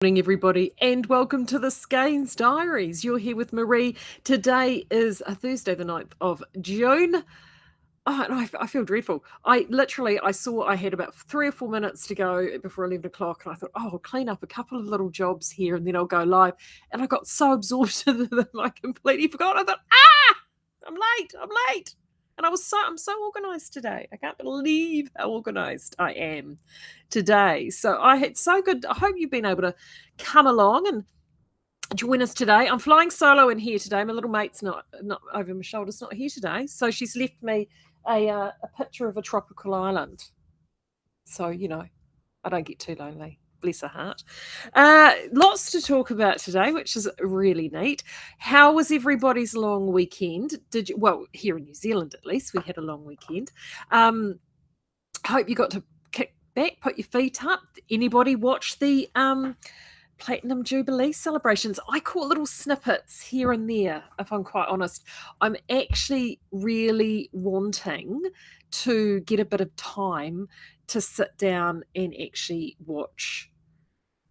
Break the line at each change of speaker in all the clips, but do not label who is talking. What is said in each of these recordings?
Morning, everybody, and welcome to the Skeinz Diaries. You're here with Maree. Today is a Thursday, the 9th of June. Oh, and I feel dreadful. I saw I had about 3 or 4 minutes to go before 11 o'clock, and I thought, oh, I'll clean up a couple of little jobs here, and then I'll go live. And I got so absorbed in them, I completely forgot. I thought, I'm late. And I'm so organized today. I can't believe how organized I am today. So it's so good. I hope you've been able to come along and join us today. I'm flying solo in here today. My little mate's not over my shoulders, not here today. So she's left me a picture of a tropical island. So, I don't get too lonely. Bless her heart. Lots to talk about today, which is really neat. How was everybody's long weekend? Well, here in New Zealand at least, we had a long weekend. Hope you got to kick back, put your feet up. Anybody watch the Platinum Jubilee celebrations? I caught little snippets here and there, if I'm quite honest. I'm actually really wanting to get a bit of time to sit down and actually watch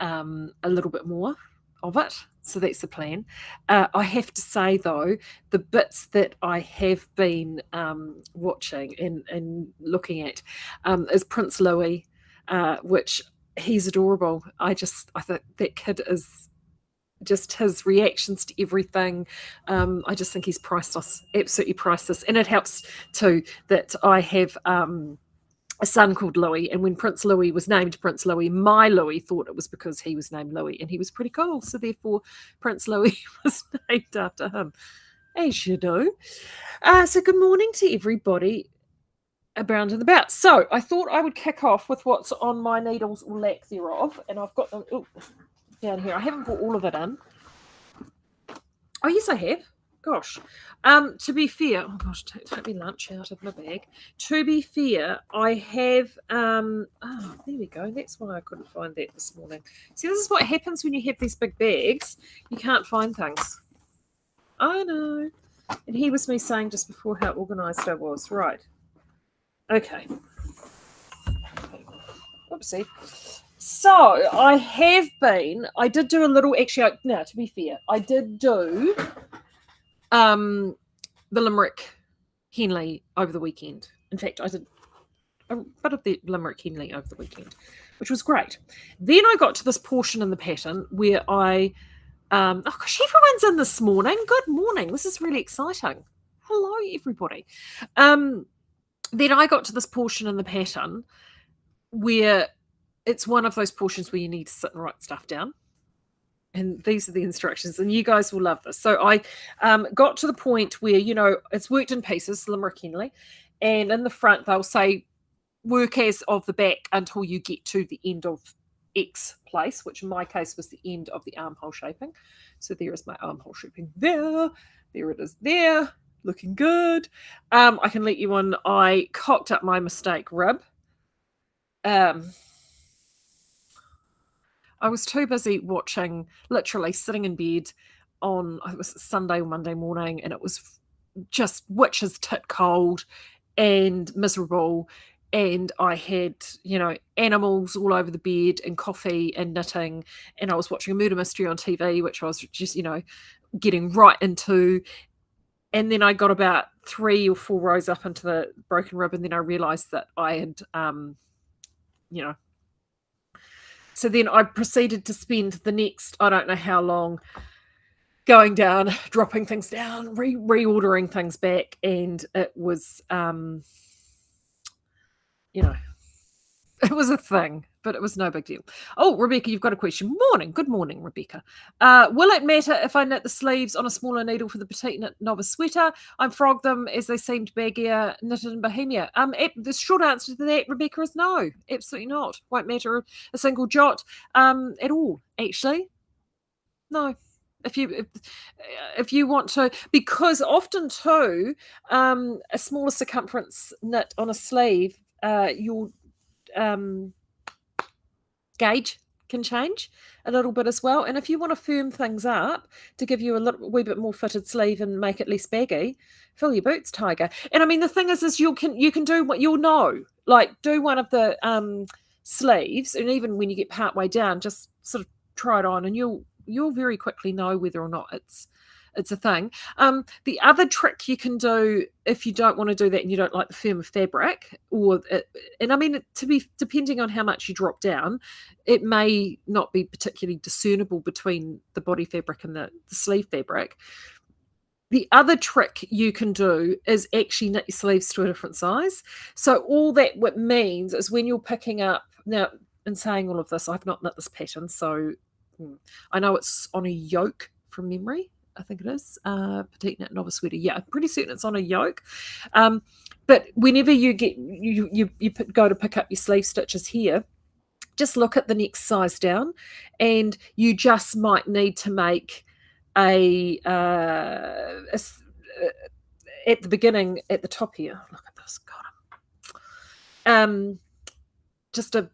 a little bit more of it. So that's the plan. I have to say, though, the bits that I have been watching and looking at is Prince Louis, which he's adorable. I think that kid is just his reactions to everything. I just think he's priceless, absolutely priceless. And it helps too that I have a son called Louis, and when Prince Louis was named Prince Louis, my Louis thought it was because he was named Louis, and he was pretty cool. So therefore, Prince Louis was named after him, as you know. So good morning to everybody around and about. So I thought I would kick off with what's on my needles or lack thereof, and I've got them down here. I haven't put all of it in. Oh yes, I have. Gosh. To be fair, oh gosh, take me lunch out of my bag. To be fair, I have there we go. That's why I couldn't find that this morning. See, this is what happens when you have these big bags. You can't find things. I know. And here was me saying just before how organised I was. Right. Okay. Oopsie. So I did do a little, actually, no, to be fair, I did do the Limerick Henley over the weekend. In fact, I did a bit of the Limerick Henley over the weekend, which was great. Then I got to this portion in the pattern where oh gosh, everyone's in this morning. Good morning. This is really exciting. Hello, everybody. Then I got to this portion in the pattern where it's one of those portions where you need to sit and write stuff down. And these are the instructions, and you guys will love this. So I got to the point where, it's worked in pieces, Limerick Henley, and in the front they'll say work as of the back until you get to the end of X place, which in my case was the end of the armhole shaping. So there is my armhole shaping there. There it is there. Looking good. I can let you on. I cocked up my mistake rib. I was too busy watching, literally sitting in bed on, it was Sunday or Monday morning, and it was just witch's tit cold and miserable. And I had, animals all over the bed and coffee and knitting. And I was watching a murder mystery on TV, which I was just, getting right into. And then I got about 3 or 4 rows up into the broken rib, and then I realised that I had, So then I proceeded to spend the next, I don't know how long, going down, dropping things down, reordering things back, and it was, it was a thing, but it was no big deal. Oh, Rebecca, you've got a question. Good morning, Rebecca. Will it matter if I knit the sleeves on a smaller needle for the petite knit novice sweater? I frogged them as they seemed baggier knitted in Bohemia. The short answer to that, Rebecca, is no, absolutely not. Won't matter a single jot at all, actually. No. If you want to, because often too, a smaller circumference knit on a sleeve, your gauge can change a little bit as well. And if you want to firm things up to give you a wee bit more fitted sleeve and make it less baggy, fill your boots, Tiger. And I mean, the thing is you can do what you'll know, like do one of the sleeves, and even when you get part way down, just sort of try it on, and you'll very quickly know whether or not it's a thing. The other trick you can do if you don't want to do that and you don't like the firmer fabric, and I mean, to be depending on how much you drop down, it may not be particularly discernible between the body fabric and the sleeve fabric. The other trick you can do is actually knit your sleeves to a different size. So all that what means is when you're picking up now. In saying all of this, I've not knit this pattern, so I know it's on a yoke from memory. I think it is petite knit novice sweater. Yeah, I'm pretty certain it's on a yoke. But whenever you go to pick up your sleeve stitches here, just look at the next size down, and you just might need to make at the beginning at the top here. Look at this, God. Just a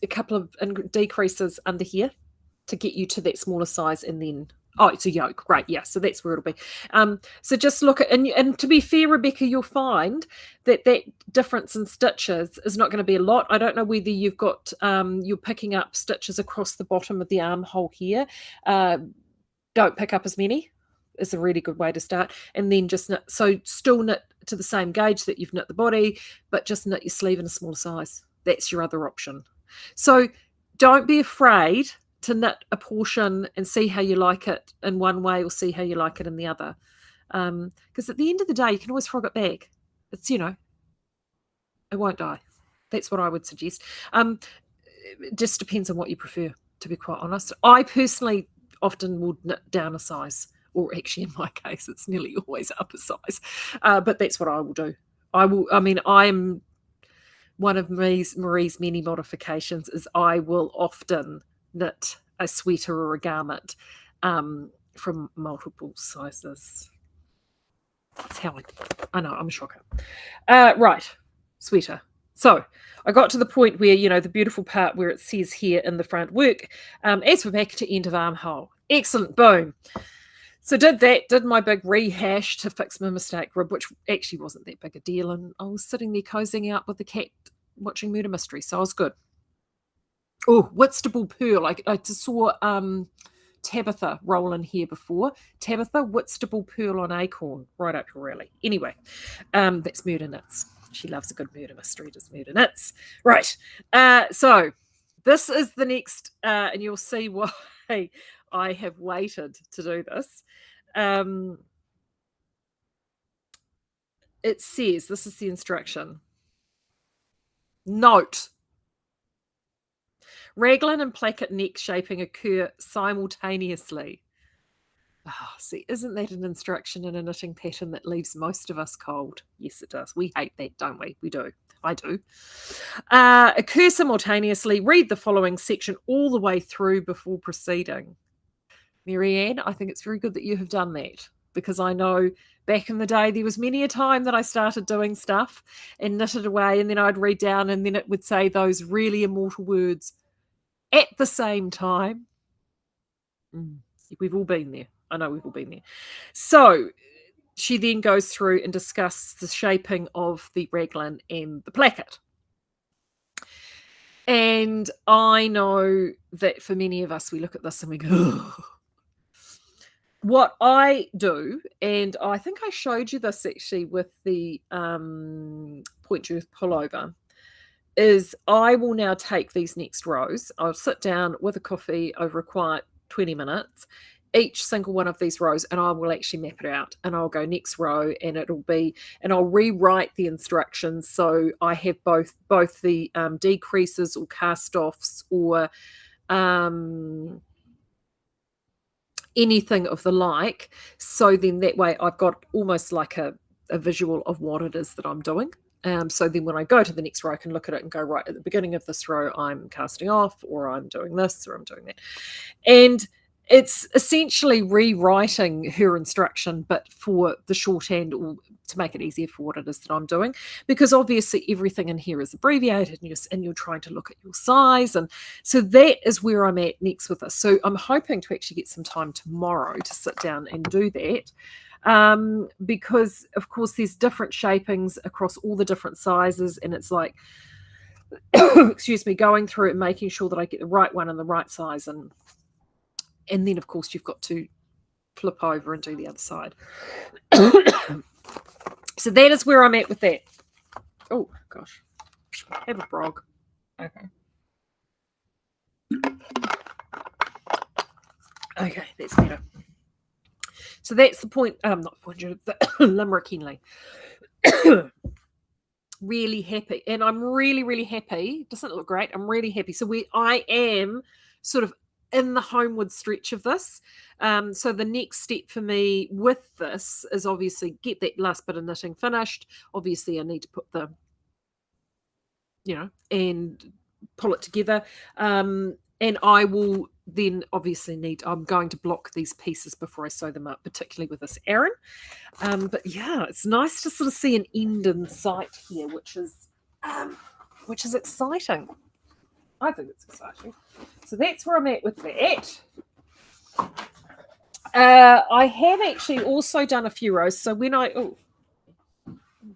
couple of decreases under here to get you to that smaller size, and then it's a yoke, right? Yeah, so that's where it'll be. So just look at, and to be fair, Rebecca, you'll find that difference in stitches is not going to be a lot. I don't know whether you've got you're picking up stitches across the bottom of the armhole here. Don't pick up as many. Is a really good way to start, and then just knit. So still knit to the same gauge that you've knit the body, but just knit your sleeve in a smaller size. That's your other option. So don't be afraid to knit a portion and see how you like it in one way or see how you like it in the other. Because at the end of the day, you can always frog it back. It's, it won't die. That's what I would suggest. It just depends on what you prefer, to be quite honest. I personally often would knit down a size, or actually in my case, it's nearly always up a size. But that's what I will do. I'm one of Maree's many modifications is I will often knit a sweater or a garment from multiple sizes. That's how I know, I'm a shocker. Right, sweater. So I got to the point where, the beautiful part where it says here in the front work, as for back to end of armhole. Excellent, boom. So did my big rehash to fix my mistake rib, which actually wasn't that big a deal. And I was sitting there cozying out with the cat watching Murder Mystery, so I was good. Oh, Whitstable Pearl. I just saw Tabitha roll in here before. Tabitha, Whitstable Pearl on Acorn, right up your alley. Anyway, that's Murder Knits. She loves a good murder mystery, does Murder Knits. Right, so this is the next, and you'll see why I have waited to do this. It says, this is the instruction. Note, Raglan and Placket neck shaping occur simultaneously. See, isn't that an instruction in a knitting pattern that leaves most of us cold? Yes, it does. We hate that, don't we? We do. I do. Occur simultaneously. Read the following section all the way through before proceeding. Marianne, I think it's very good that you have done that, because I know back in the day there was many a time that I started doing stuff and knitted away, and then I'd read down and then it would say those really immortal words at the same time. We've all been there. I know we've all been there. So she then goes through and discusses the shaping of the Raglan and the Placket. And I know that for many of us, we look at this and we go, ugh. What I do, and I think I showed you this actually with the point earth pullover, is I will now take these next rows. I'll sit down with a coffee over a quiet 20 minutes, each single one of these rows, and I will actually map it out. And I'll go next row, and I'll rewrite the instructions so I have both the decreases or cast offs or anything of the like. So then that way I've got almost like a visual of what it is that I'm doing. So then when I go to the next row, I can look at it and go, right, at the beginning of this row, I'm casting off, or I'm doing this, or I'm doing that. And it's essentially rewriting her instruction, but for the shorthand, or to make it easier for what it is that I'm doing, because obviously everything in here is abbreviated, and you're trying to look at your size. And so that is where I'm at next with this. So I'm hoping to actually get some time tomorrow to sit down and do that. Because of course there's different shapings across all the different sizes, and it's like excuse me, going through it and making sure that I get the right one and the right size. And And then, of course, you've got to flip over and do the other side. So that is where I'm at with that. Oh, gosh. Have a frog. Okay. Okay, that's better. So that's the point. Not point, the limerick Henley. Really happy, and I'm really happy. Doesn't it look great? I'm really happy. So I am sort of in the homeward stretch of this. So the next step for me with this is obviously get that last bit of knitting finished. Obviously, I need to put the, and pull it together. And I will then obviously I'm going to block these pieces before I sew them up, particularly with this Aran. But yeah, it's nice to sort of see an end in sight here, which is exciting. I think it's exciting. So that's where I'm at with that. I have actually also done a few rows. So when oh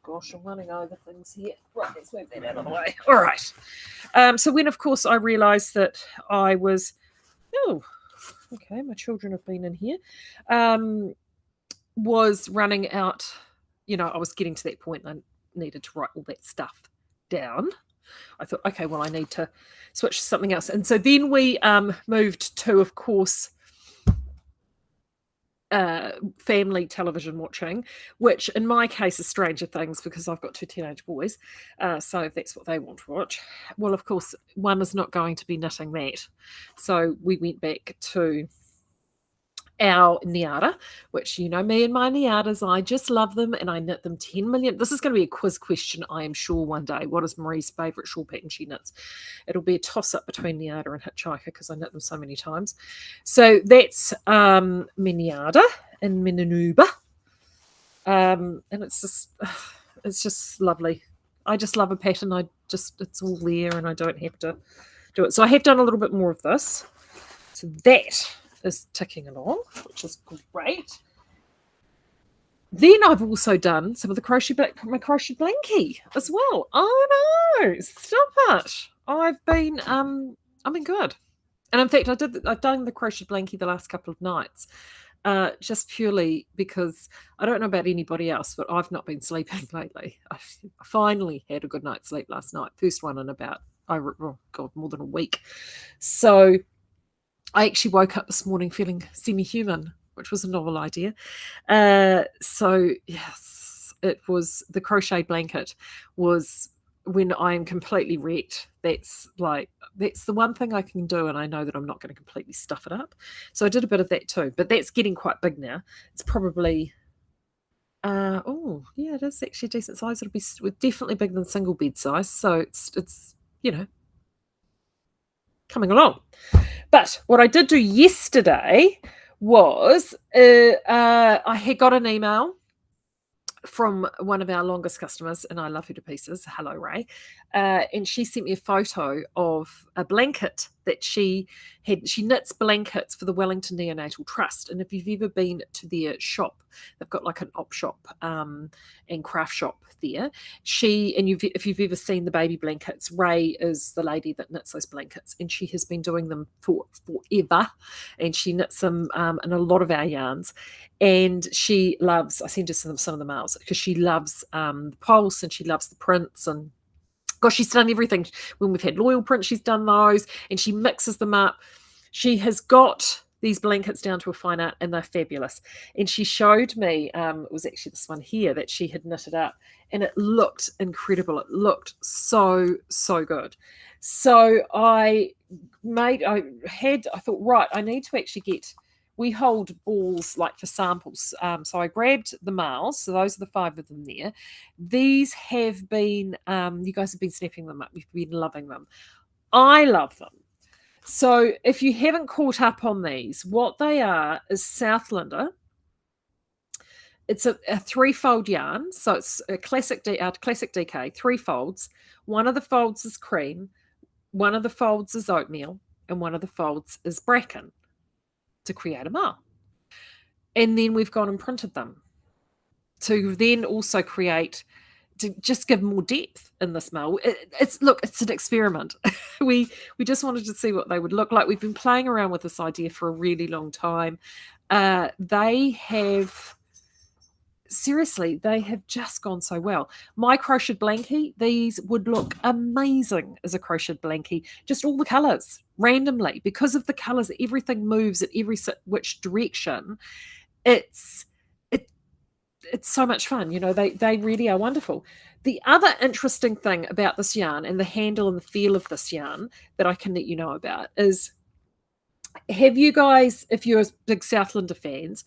gosh, I'm running over things here. Right, let's move that out of the way. All right. So when, of course, I realised that I was, okay, my children have been in here, was running out, I was getting to that point and I needed to write all that stuff down. I thought, okay, well, I need to switch to something else. And so then we moved to, of course, family television watching, which in my case is Stranger Things because I've got 2 teenage boys. So if that's what they want to watch, well, of course, one is not going to be knitting that. So we went back to our Niara, which me and my Niaras, I just love them and I knit them 10 million. This is going to be a quiz question, I am sure, one day. What is Maree's favourite shawl pattern she knits? It'll be a toss-up between Niara and Hitchhiker because I knit them so many times. So that's Miniada and Minanuba. And it's just lovely. I just love a pattern. It's all there and I don't have to do it. So I have done a little bit more of this. So that is ticking along, which is great. Then I've also done some of the my crochet blankie as well. Oh no, stop it! I've been good, and in fact, I've done the crochet blankie the last couple of nights, just purely because I don't know about anybody else, but I've not been sleeping lately. I finally had a good night's sleep last night, first one in about more than a week. So I actually woke up this morning feeling semi-human, which was a novel idea. So yes, it was the crochet blanket was when I am completely wrecked. That's the one thing I can do, and I know that I'm not going to completely stuff it up. So I did a bit of that too, but that's getting quite big now. It's probably it is actually a decent size. It'll be definitely bigger than single bed size. So it's coming along. But what I did do yesterday was I had got an email from one of our longest customers, and I love her to pieces. Hello, Ray. And she sent me a photo of a blanket that she knits blankets for the Wellington Neonatal Trust. And if you've ever been to their shop, they've got like an op shop and craft shop there. If you've ever seen the baby blankets, Ray is the lady that knits those blankets, and she has been doing them for forever. And she knits them in a lot of our yarns. And she loves, I sent her some of the mails because she loves the pulse and she loves the prints, and gosh, she's done everything. When we've had loyal prints, she's done those, and she mixes them up. She has got these blankets down to a fine art, and they're fabulous. And she showed me, it was actually this one here that she had knitted up, and it looked incredible. It looked so good. So I thought, right, I need to actually we hold balls like for samples. So I grabbed the males. So those are the 5 of them there. These have been, you guys have been snapping them up. You've been loving them. I love them. So if you haven't caught up on these, what they are is Southlander. It's a 3-fold yarn. So it's a classic DK, 3 folds. One of the folds is cream. One of the folds is oatmeal. And one of the folds is bracken to create a marl. And then we've gone and printed them to then also create to just give more depth in this mill. It's an experiment. we just wanted to see what they would look like. We've been playing around with this idea for a really long time. They have just gone so well. My crocheted blankie, these would look amazing as a crocheted blankie. Just all the colours randomly, because of the colours, everything moves at every which direction. It's so much fun. They really are wonderful. The other interesting thing about this yarn and the handle and the feel of this yarn that I can let you know about is, have you guys, if you're big Southlander fans,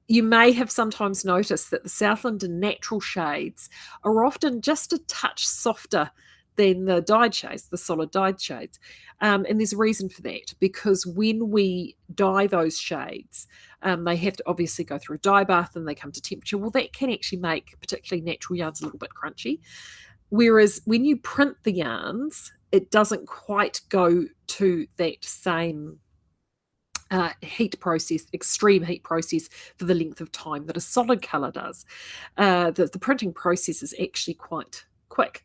you may have sometimes noticed that the Southlander natural shades are often just a touch softer than the dyed shades, the solid dyed shades. And there's a reason for that, because when we dye those shades, they have to obviously go through a dye bath and they come to temperature. Well, that can actually make particularly natural yarns a little bit crunchy. Whereas when you print the yarns, it doesn't quite go to that same extreme heat process for the length of time that a solid colour does. The printing process is actually quite quick.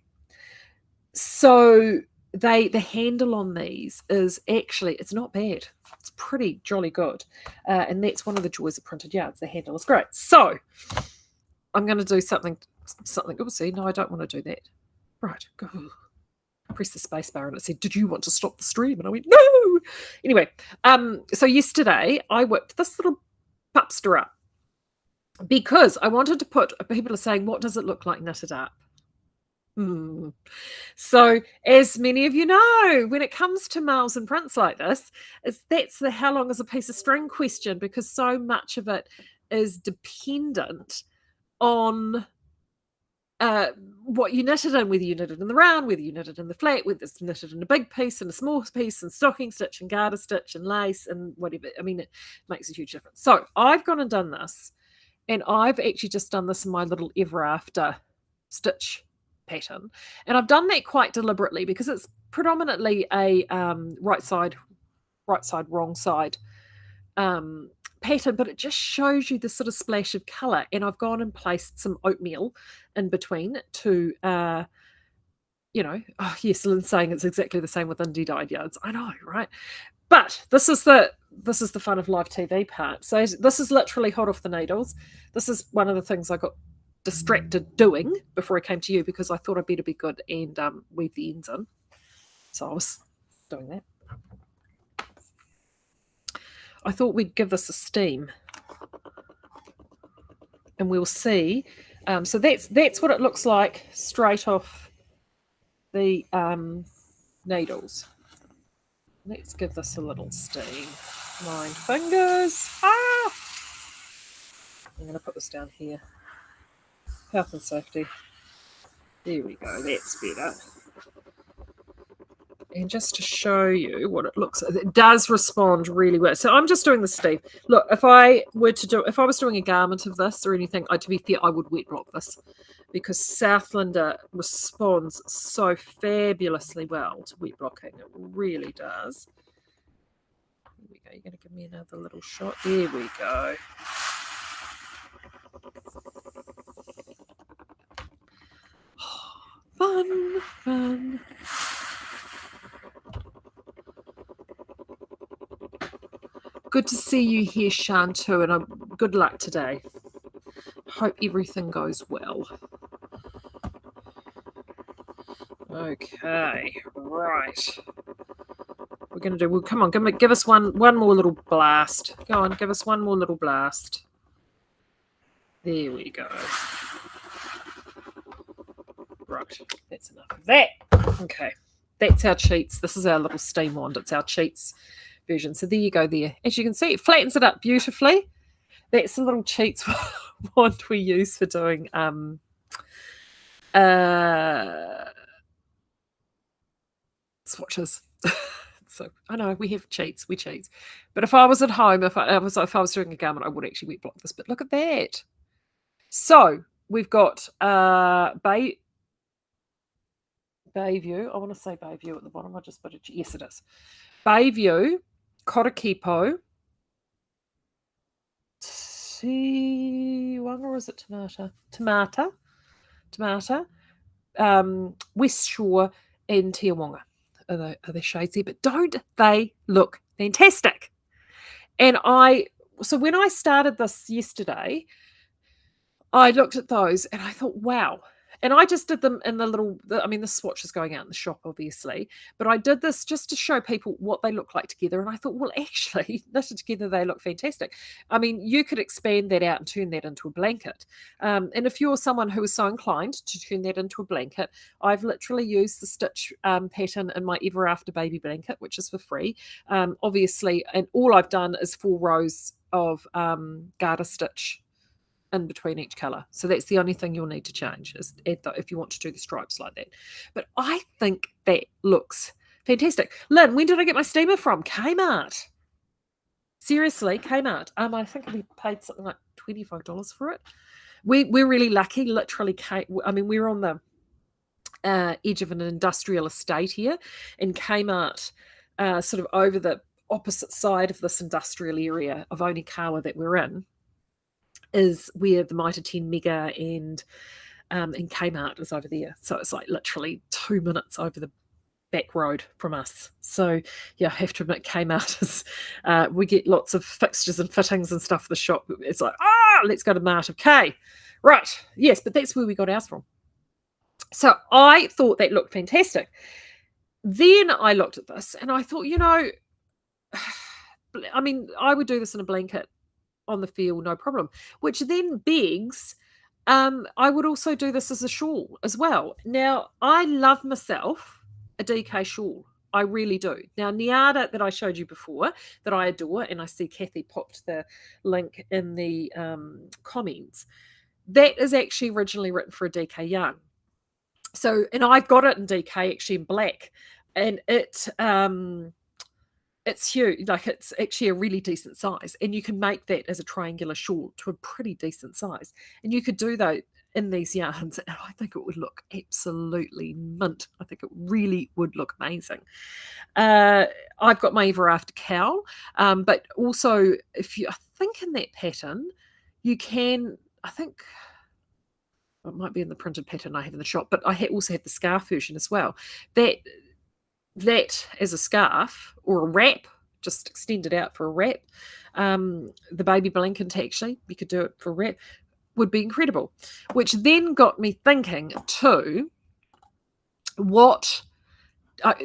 So the handle on these is actually, it's not bad. It's pretty jolly good. And that's one of the joys of printed yarns. The handle is great. So I'm going to do something. Oopsie, no, I don't want to do that. Right, go. Press the space bar and it said, "Did you want to stop the stream?" And I went, "No." Anyway, so yesterday I whipped this little pupster up because I wanted to put, people are saying, what does it look like knitted up? So, as many of you know, when it comes to marls and prints like this, that's the how long is a piece of string question, because so much of it is dependent on what you knitted in, whether you knitted in the round, whether you knitted in the flat, whether it's knitted in a big piece and a small piece and stocking stitch and garter stitch and lace and whatever. I mean, it makes a huge difference. So I've gone and done this, and I've actually just done this in my little ever after stitch pattern. And I've done that quite deliberately because it's predominantly a right side, wrong side pattern, but it just shows you the sort of splash of colour. And I've gone and placed some oatmeal in between to, yes, Lynn's saying it's exactly the same with indie dyed yards. I know, right? But this is the fun of live TV part. So this is literally hot off the needles. This is one of the things I got distracted doing before I came to you, because I thought I'd better be good and weave the ends in. So I was doing that. I thought we'd give this a steam, and we'll see. So that's what it looks like straight off the needles. Let's give this a little steam. Mind fingers. I'm going to put this down here. Health and safety. There we go. That's better. And just to show you what it looks like, it does respond really well. So I'm just doing the steam. Look, if I was doing a garment of this or anything, to be fair, I would wet block this, because Southlander responds so fabulously well to wet blocking. It really does. Here we go. You're going to give me another little shot. There we go. Fun. Good to see you here, Shantu, and good luck today. Hope everything goes well. Okay, right. We're going to do, well, come on, give us one more little blast. Go on, give us one more little blast. There we go. Right, that's enough of that. Okay, that's our cheats. This is our little steam wand. It's our cheats version. So there you go there. As you can see, it flattens it up beautifully. That's the little cheats wand we use for doing swatches. So I know we have cheats, but if I was at home, if I was doing a garment, I would actually wet block this. But look at that. So we've got Bayview. I want to say Bayview at the bottom. I just put it. Yes, it is. Bayview, Korakipo, Tiwanga, or is it Tamata? Tamata. West Shore and Tiawonga are the shades there, but don't they look fantastic? And so when I started this yesterday, I looked at those and I thought, wow. And I just did them in the swatch is going out in the shop, obviously, but I did this just to show people what they look like together. And I thought, well, actually, knitted together, they look fantastic. I mean, you could expand that out and turn that into a blanket. And if you're someone who is so inclined to turn that into a blanket, I've literally used the stitch pattern in my Ever After Baby blanket, which is for free. Obviously, and all I've done is 4 rows of garter stitch in between each colour. So that's the only thing you'll need to change is if you want to do the stripes like that. But I think that looks fantastic. Lynn, when did I get my steamer from? Kmart. Seriously, Kmart. I think we paid something like $25 for it. We're really lucky. Literally, we're on the edge of an industrial estate here, and Kmart, sort of over the opposite side of this industrial area of Onikawa that we're in, is where the Mitre 10 Mega and Kmart is over there. So it's like literally 2 minutes over the back road from us. So yeah, I have to admit Kmart is, we get lots of fixtures and fittings and stuff for the shop. It's like, let's go to Mart of K. Right, yes, but that's where we got ours from. So I thought that looked fantastic. Then I looked at this and I thought, I mean, I would do this in a blanket on the field, no problem. Which then begs, I would also do this as a shawl as well. Now, I love myself a DK shawl. I really do. Now, Niada that I showed you before, that I adore, and I see Kathy popped the link in the comments, that is actually originally written for a DK yarn. So, and I've got it in DK actually in black, and it's huge, like it's actually a really decent size, and you can make that as a triangular shawl to a pretty decent size, and you could do that in these yarns, and I think it would look absolutely mint. I think it really would look amazing. I've got my Ever After cowl, but also I think in that pattern, you can, I think it might be in the printed pattern I have in the shop, but I also have the scarf version as well. That as a scarf or a wrap, just extend it out for a wrap. The baby blanket, actually, you could do it for a wrap, would be incredible. Which then got me thinking too, what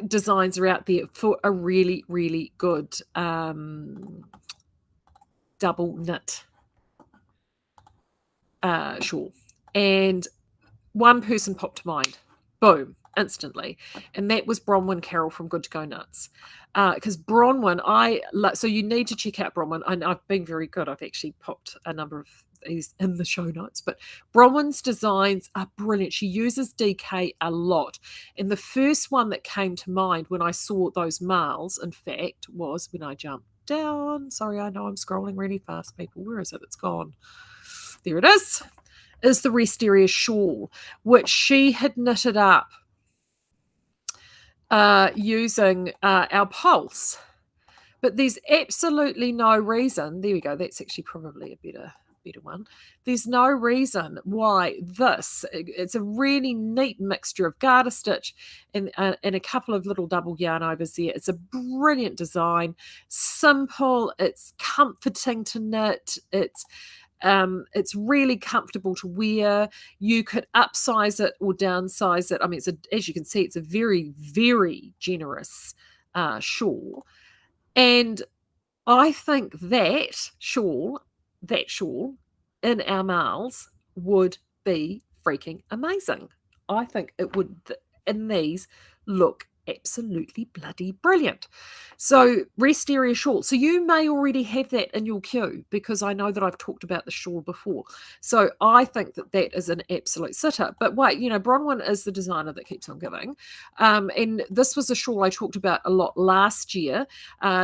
designs are out there for a really, really good double knit shawl. And one person popped to mind. Boom. Instantly, and that was Bronwyn Carroll from Good to Go Nuts, because Bronwyn, so you need to check out Bronwyn, and I've been very good. I've actually popped a number of these in the show notes, but Bronwyn's designs are brilliant. She uses DK a lot, and the first one that came to mind when I saw those marls, in fact, was when I jumped down. Sorry, I know I'm scrolling really fast, people. Where is it? It's gone. There it is the Rest Area shawl, which she had knitted up using our pulse, but there's absolutely no reason. There we go. That's actually probably a better one. There's no reason why it's a really neat mixture of garter stitch and a couple of little double yarn overs there. It's a brilliant design, simple, it's comforting to knit, it's really comfortable to wear. You could upsize it or downsize it. I mean, as you can see, it's a very, very generous shawl. And I think that shawl in our marls would be freaking amazing. I think it would, in these, look absolutely bloody brilliant. So Rest Area shawl. So you may already have that in your queue, because I know that I've talked about the shawl before. So I think that is an absolute sitter. But wait, Bronwyn is the designer that keeps on giving. And this was a shawl I talked about a lot last year.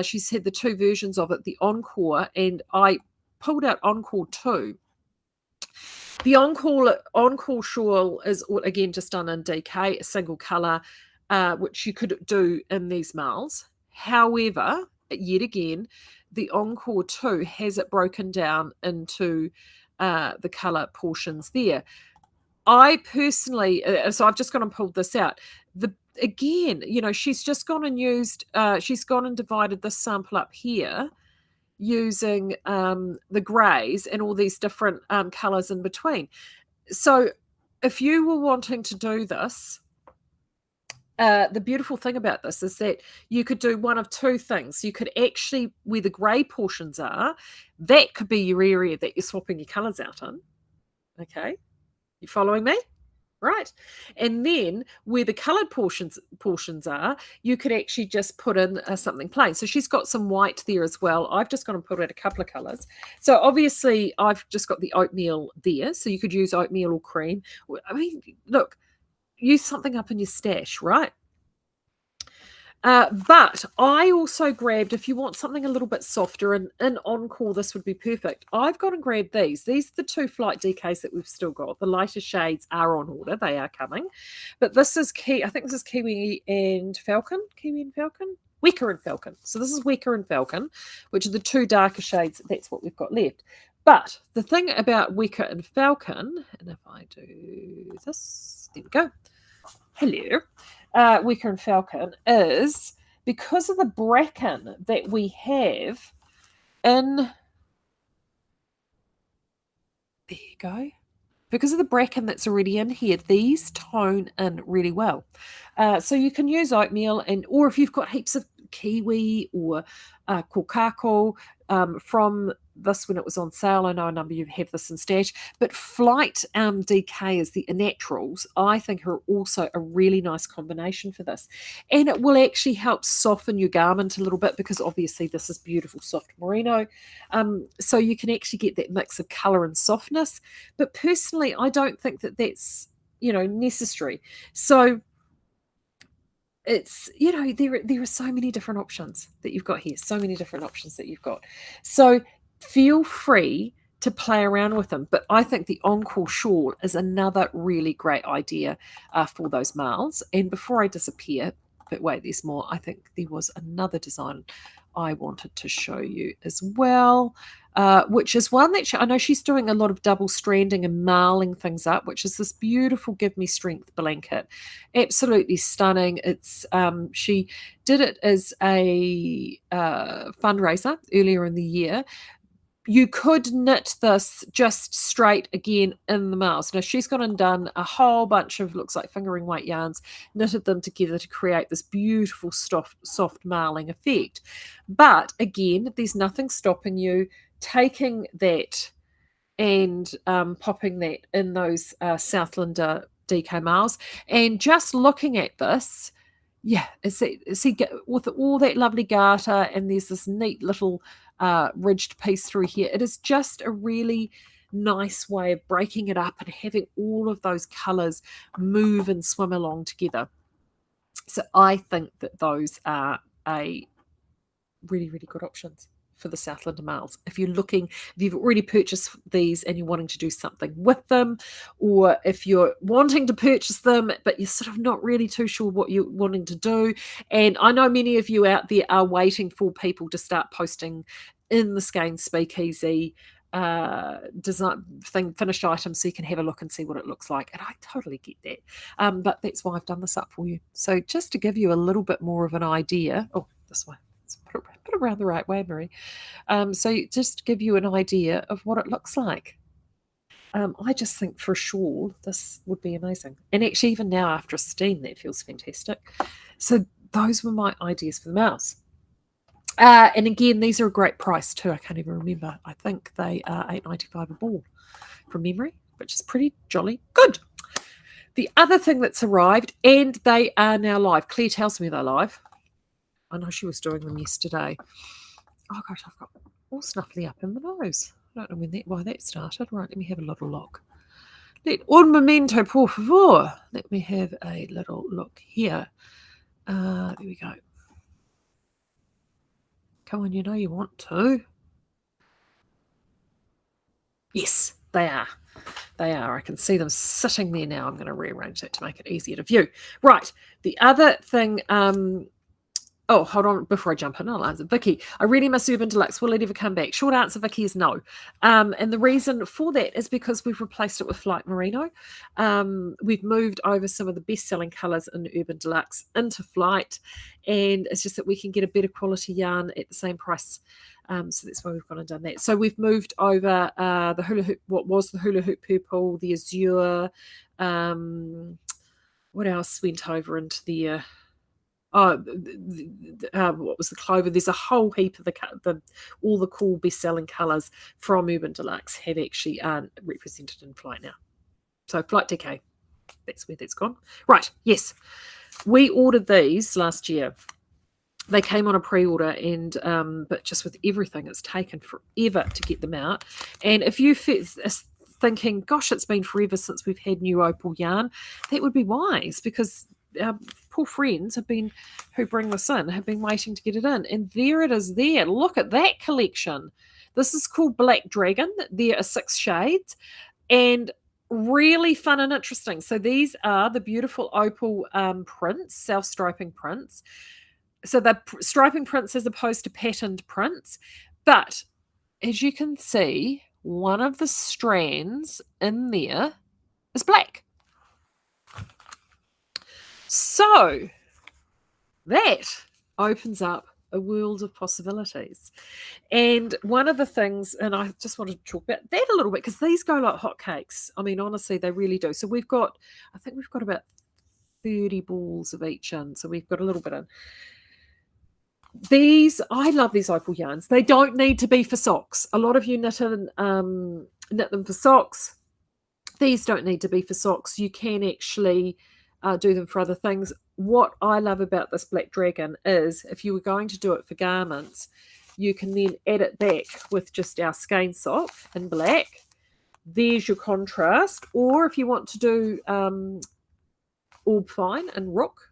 She's had the 2 versions of it, the Encore, and I pulled out Encore 2. The Encore shawl is, again, just done in DK, a single colour, which you could do in these marls. However, yet again, the Encore 2 has it broken down into the colour portions there. I personally, so I've just gone and pulled this out. Again, she's just gone and used, she's gone and divided this sample up here using the greys and all these different colors in between. So if you were wanting to do this, the beautiful thing about this is that you could do one of two things. You could actually, where the grey portions are, that could be your area that you're swapping your colours out in. Okay, you following me? Right. And then where the coloured portions are, you could actually just put in something plain. So she's got some white there as well. I've just gone and put in a couple of colours. So obviously I've just got the oatmeal there. So you could use oatmeal or cream. I mean, look, use something up in your stash, right? But I also grabbed, if you want something a little bit softer, and in Encore, this would be perfect. I've gone and grabbed these. These are the 2 flight DKs that we've still got. The lighter shades are on order. They are coming. But this is I think this is Kiwi and Falcon. Kiwi and Falcon? Wicker and Falcon. So this is Wicker and Falcon, which are the 2 darker shades. That's what we've got left. But the thing about Wicker and Falcon, and if I do this, there we go. Hello. Wicker and Falcon is because of the bracken that we have in. There you go. Because of the bracken that's already in here, these tone in really well. So you can use oatmeal, or if you've got heaps of kiwi or kokako from this when it was on sale. I know a number of you have this in stash, but flight DKs, the naturals, I think are also a really nice combination for this. And it will actually help soften your garment a little bit because obviously this is beautiful soft merino. So you can actually get that mix of colour and softness. But personally, I don't think that that's, necessary. So it's, there are so many different options that you've got here, so many different options that you've got. So feel free to play around with them. But I think the Encore shawl is another really great idea for those males. And before I disappear, but wait, there's more. I think there was another design I wanted to show you as well, which is one that I know she's doing a lot of double stranding and marling things up, which is this beautiful Give Me Strength blanket. Absolutely stunning. It's she did it as a fundraiser earlier in the year. You could knit this just straight again in the marls. Now she's gone and done a whole bunch of, looks like fingering weight yarns, knitted them together to create this beautiful soft marling effect. But again, there's nothing stopping you taking that and popping that in those Southlander DK marls and just looking at this. Yeah, see, with all that lovely garter, and there's this neat little ridged piece through here. It is just a really nice way of breaking it up and having all of those colours move and swim along together. So I think that those are a really, really good options for the Southlander Marls. If you've already purchased these and you're wanting to do something with them, or if you're wanting to purchase them but you're sort of not really too sure what you're wanting to do, and I know many of you out there are waiting for people to start posting in the Skeinz Speakeasy design thing, finished items, so you can have a look and see what it looks like, and I totally get that, but that's why I've done this up for you. So just to give you a little bit more of an idea, this way, put it around the right way, Maree. So just to give you an idea of what it looks like. I just think for a shawl, this would be amazing. And actually, even now after a steam, that feels fantastic. So those were my ideas for the mouse. And again, these are a great price too. I can't even remember. I think they are $8.95 a ball from memory, which is pretty jolly good. The other thing that's arrived, and they are now live. Claire tells me they're live. I know she was doing them yesterday. Oh gosh, I've got all snuffly up in my nose. I don't know why that started. Right, let me have a little look. Un momento, por favor. Let me have a little look here. There we go. Come on, you know you want to. Yes, they are. They are. I can see them sitting there now. I'm going to rearrange that to make it easier to view. Right. The other thing Oh, hold on. Before I jump in, I'll answer. Vicky, I really miss Urban Deluxe. Will it ever come back? Short answer, Vicky, is no. And the reason for that is because we've replaced it with Flight Merino. We've moved over some of the best-selling colours in Urban Deluxe into Flight, and it's just that we can get a better quality yarn at the same price. So that's why we've gone and done that. So we've moved over the hula hoop, what was the hula hoop purple, the azure. What else went over into the what was the clover? There's a whole heap of all the cool best-selling colours from Urban Deluxe have actually represented in Flight now. So Flight Decay, that's where that's gone. Right, yes. We ordered these last year. They came on a pre-order, and but just with everything, it's taken forever to get them out. And if you thinking, gosh, it's been forever since we've had new Opal yarn, that would be wise, because our poor friends who bring this in have been waiting to get it in, and there it is there. Look at that collection. This is called Black Dragon. There are 6 shades and really fun and interesting. So these are the beautiful Opal prints, self-striping prints. So they're striping prints as opposed to patterned prints, but as you can see, one of the strands in there is black. So that opens up a world of possibilities. And one of the things, and I just wanted to talk about that a little bit, because these go like hotcakes. I mean, honestly, they really do. So I think we've got about 30 balls of each in. So we've got a little bit in. I love these Opal yarns. They don't need to be for socks. A lot of you knit them for socks. These don't need to be for socks. You can actually do them for other things. What I love about this Black Dragon is, if you were going to do it for garments, you can then add it back with just our Skeinz sock in black. There's your contrast. Or if you want to do Orb Fine and Rook,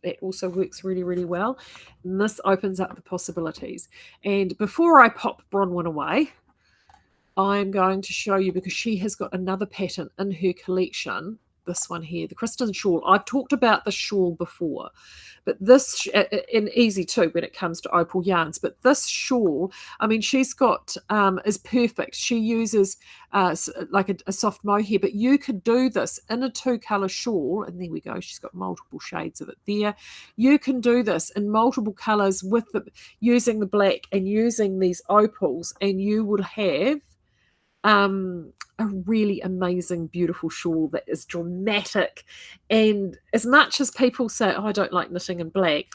that also works really, really well. And this opens up the possibilities. And before I pop Bronwyn away, I'm going to show you, because she has got another pattern in her collection. This one here, the Kristen Shawl. I've talked about the shawl before, but this, and easy too when it comes to Opal yarns, but this shawl, I mean, she's got, is perfect. She uses like a soft mohair, but you could do this in a 2-colour shawl, and there we go. She's got multiple shades of it there. You can do this in multiple colours with using the black and using these opals, and you will have a really amazing, beautiful shawl that is dramatic. And as much as people say, oh, I don't like knitting in black,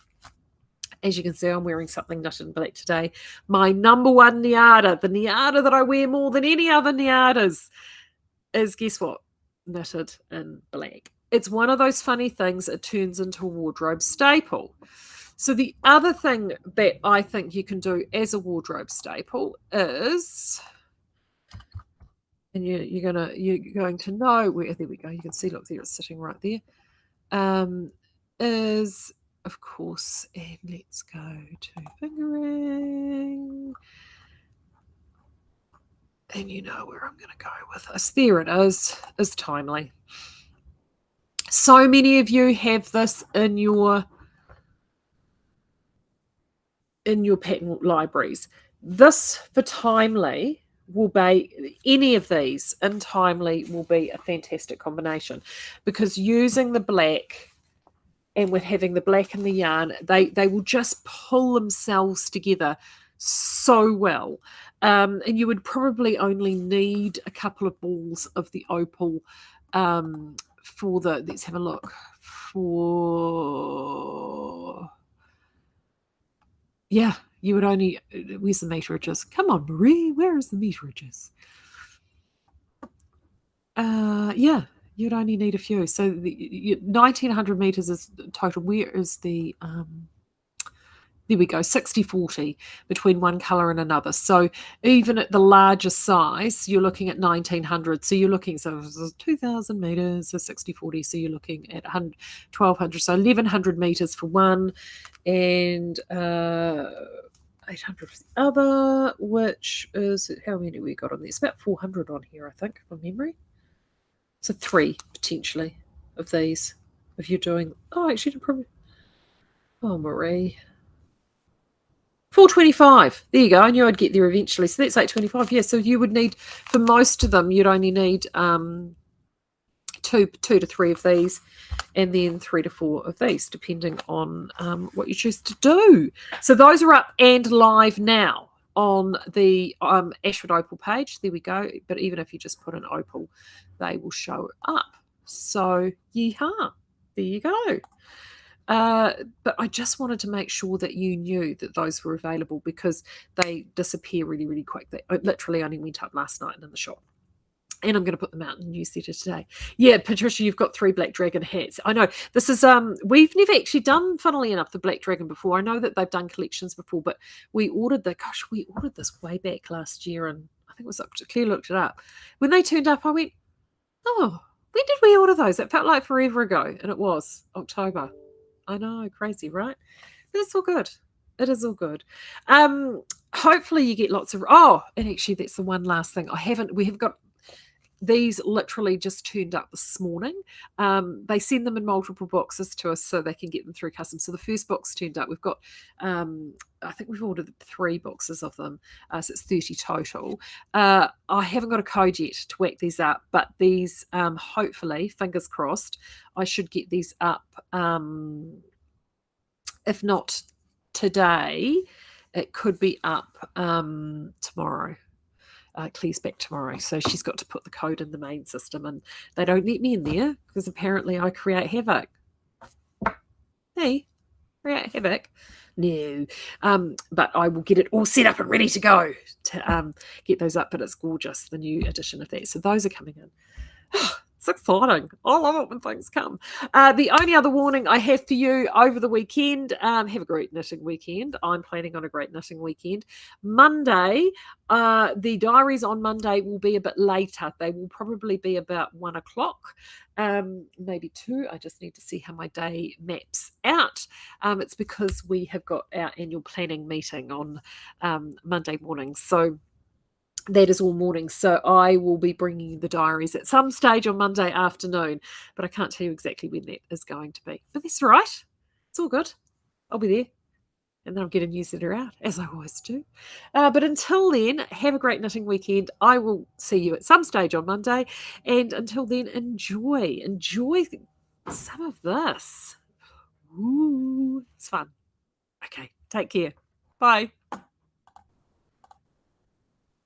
as you can see, I'm wearing something knitted in black today. My number one Niada, the Niada that I wear more than any other Niadas, is, guess what? Knitted in black. It's one of those funny things, it turns into a wardrobe staple. So the other thing that I think you can do as a wardrobe staple is, and you're going to know where, there we go, you can see, look there, it's sitting right there, is, of course, and let's go to fingering, and you know where I'm going to go with this. There it is timely. So many of you have this in your pattern libraries. This for timely will be, any of these in timely will be a fantastic combination, because using the black and with having the black in the yarn, they will just pull themselves together so well. And you would probably only need a couple of balls of the opal for the, let's have a look, for, yeah, you would only, where's the meterages? Come on, Maree, where is the meterages? Yeah, you'd only need a few. So 1900 meters is total. Where is the, there we go, 60-40 between one color and another. So even at the larger size, you're looking at 1900. So you're looking, so 2000 meters, so 60-40. So you're looking at 1200. So 1100 meters for one, and 800 for the other, which is, how many we got on there? It's about 400 on here, I think, from memory. So 3 potentially of these, if you're doing, oh, actually, probably, oh, Maree, 425. There you go. I knew I'd get there eventually. So that's 825. Yeah. So you would need, for most of them, you'd only need two to three of these, and then 3 to 4 of these, depending on what you choose to do. So those are up and live now on the Ashford Opal page. There we go. But even if you just put an Opal, they will show up. So yeehaw. There you go. But I just wanted to make sure that you knew that those were available, because they disappear really, really quick. They literally only went up last night in the shop. And I'm going to put them out in the newsletter today. Yeah, Patricia, you've got 3 Black Dragon hats. I know. This is, we've never actually done, funnily enough, the Black Dragon before. I know that they've done collections before, but we ordered this way back last year, and I think it was Claire looked it up. When they turned up, I went, oh, when did we order those? It felt like forever ago, and it was October. I know, crazy, right? But it's all good. It is all good. Hopefully you get lots of, and actually that's the one last thing. We have got these literally just turned up this morning. They send them in multiple boxes to us so they can get them through customs. So the first box turned up. We've got, I think we've ordered 3 boxes of them. So it's 30 total. I haven't got a code yet to whack these up, but these, hopefully, fingers crossed, I should get these up. If not today, it could be up tomorrow. Claire's back tomorrow, so she's got to put the code in the main system, and they don't let me in there because apparently I create havoc. Hey, create havoc? No. But I will get it all set up and ready to go to get those up, but it's gorgeous, the new edition of that. So those are coming in. It's exciting. I love it when things come. The only other warning I have for you over the weekend, have a great knitting weekend. I'm planning on a great knitting weekend. Monday, the diaries on Monday will be a bit later. They will probably be about 1 o'clock, maybe 2. I just need to see how my day maps out. It's because we have got our annual planning meeting on Monday morning. So that is all morning. So I will be bringing you the diaries at some stage on Monday afternoon, but I can't tell you exactly when that is going to be. But that's all right. It's all good. I'll be there. And then I'll get a newsletter out, as I always do. But until then, have a great knitting weekend. I will see you at some stage on Monday. And until then, enjoy some of this. Ooh, it's fun. Okay, take care. Bye.